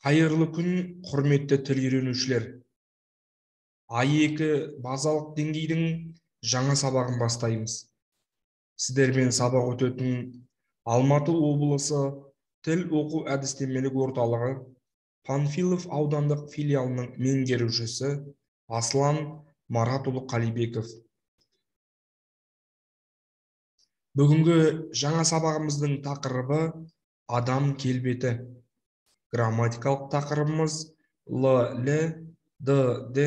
Қайырлы күн, құрметті тіл үйренушілер. А2 базалық деңгейдің жаңа сабағын бастаймыз. Сіздермен сабақ өтетін Алматы облысы тіл оқу әдістемелік орталығы Панфилов аудандық филиалының меңгерушісі Аслан Маратұлы Қалибеков. Бүгінгі жаңа сабағымыздың тақырыбы адам келбеті. Грамматикалық тақырыбымыз Л, Д, Д,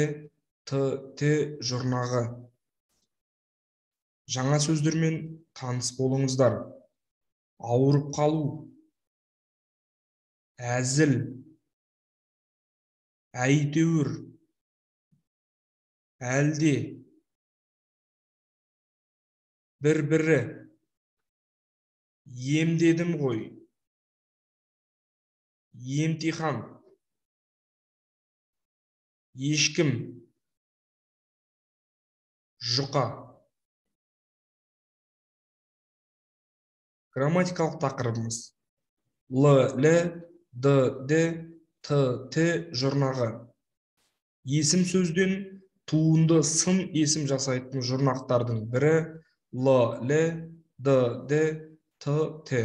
Т жұрнағы. Жаңа сөздермен таныс болыңыздар. Ауырып қалу, әзіл, әйтеуір, әлде, бір-бірі, емдедім ғой, емтихан, ешкім, жұқа. Грамматикалық тақырыбымыз Л, Д, Т жұрнағы. Есім сөзден туынды сын есім жасайтын жұрнақтардың бірі Л, Д, Т.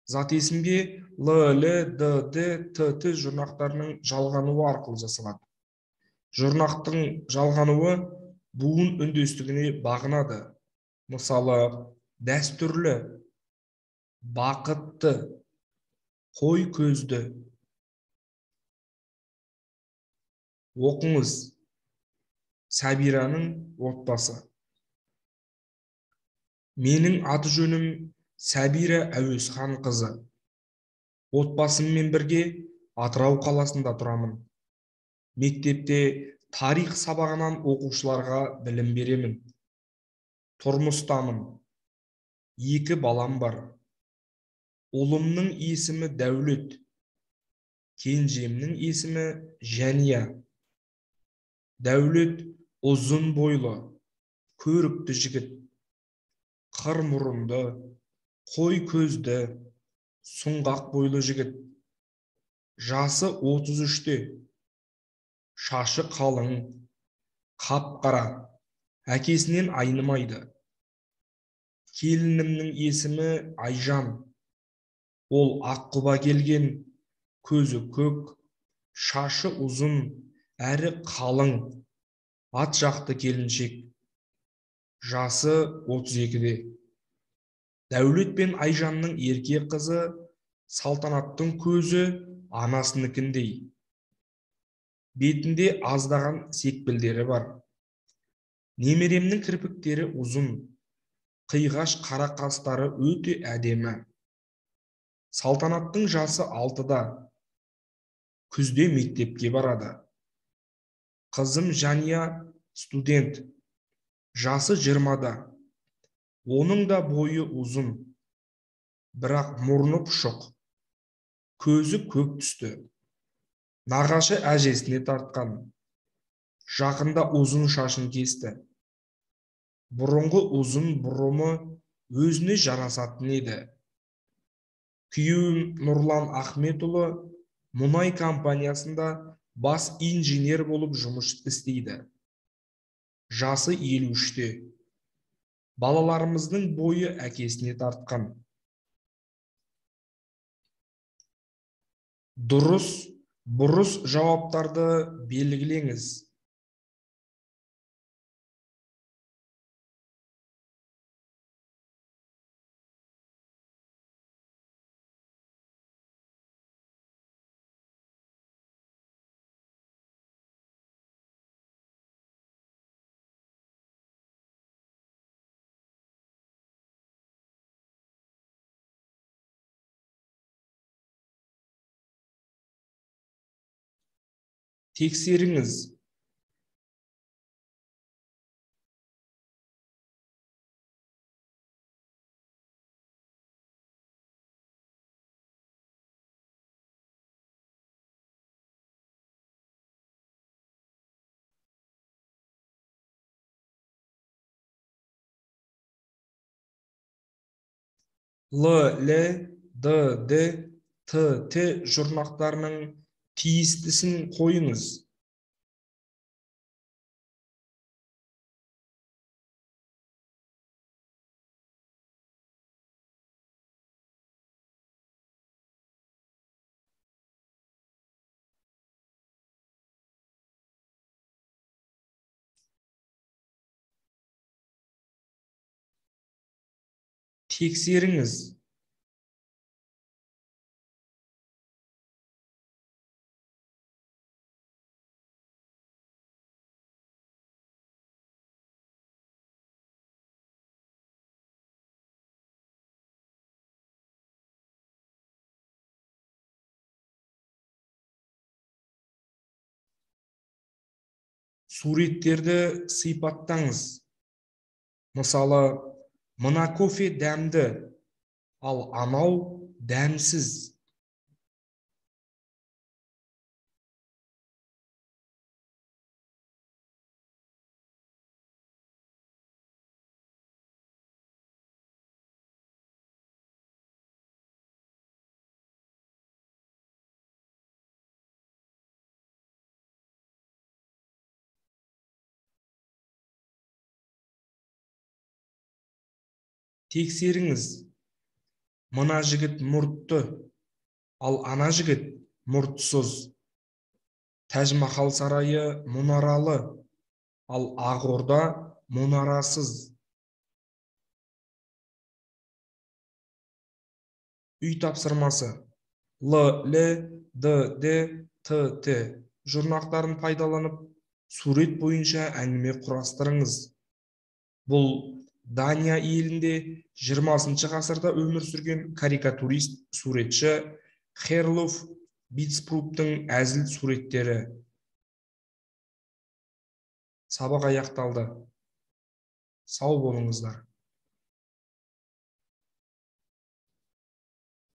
Зат есімге Л, Д, Т жұрнақтарының жалғануы арқылы жасалады. Жұрнақтың жалғануы буын үндестігіне бағынады. Мысалы, дәстүрлі, бақытты, қой көзді. Оқыңыз. Сәбираның отбасы. Менің аты жөнім Сәбира Әуесхан қызы. Отбасыммен бірге Атырау қаласында тұрамын. Мектепте тарих сабағынан оқушыларға білім беремін. Тұрмыстамын. 2 балам бар. Ұлымның есімі Дәулет. Кенжемнің есімі Жәния. Дәулет ұзын бойлы, көрікті жігіт. Қыр мұрынды, қой көзді, сұңғақ бойлы жігіт. Жасы 33-те. Шашы қалың, қап-қара, әкесінен айнымайды. Келінімнің есімі Айжан. Ол аққұба келген, көзі көк, шашы ұзын, әрі қалың, ат жақты келіншек. Жасы 32-де. Дәулет пен Айжанның ерке қызы Салтанаттың көзі анасыныкіндей. Бетінде аздаған секпілдері бар. Немеремнің кірпіктері ұзын, қиғаш қара қастары өте әдемі. Салтанаттың жасы 6-да. Күзде мектепке барады. Қызым Жәния студент. Жасы 20-да. Оның да бойы ұзын, бірақ мұрны пұшық. Көзі көк түсті. Нағашы әжесіне тартқан. Жақында ұзын шашын кесті. Бұрынғы ұзын бұрымы өзіне жарасатын еді. Күйеуім Нұрлан Ахметұлы мұнай компаниясында бас инженер болып жұмыс істейді. Жасы 53-те. Балаларымыздың бойы әкесіне тартқан. Дұрыс, бұрыс жауаптарды белгілеңіз. Тексеріңіз. Л, Д, Т жұрнақтарының тиістісін қойыңыз. Тексеріңіз. Суреттерді сипаттаңыз. Мысалы, мына кофе дәмді, ал анау дәмсіз. Тексеріңіз. Мына жігіт мұртты, ал ана жігіт мұртсыз. Тәж-Махал сарайы мұнаралы, ал Ақорда мұнарасыз. Үй тапсырмасы. Л, Д, Т, Т жұрнақтарын пайдаланып, сурет бойынша әңгіме құрастырыңыз. Бұл Дания елінде 20 ғасырда өмір сүрген карикатурист суретші Херлоф Битспруттың әзіл суреттері. Сабақ аяқталды. Сау болыңыздар.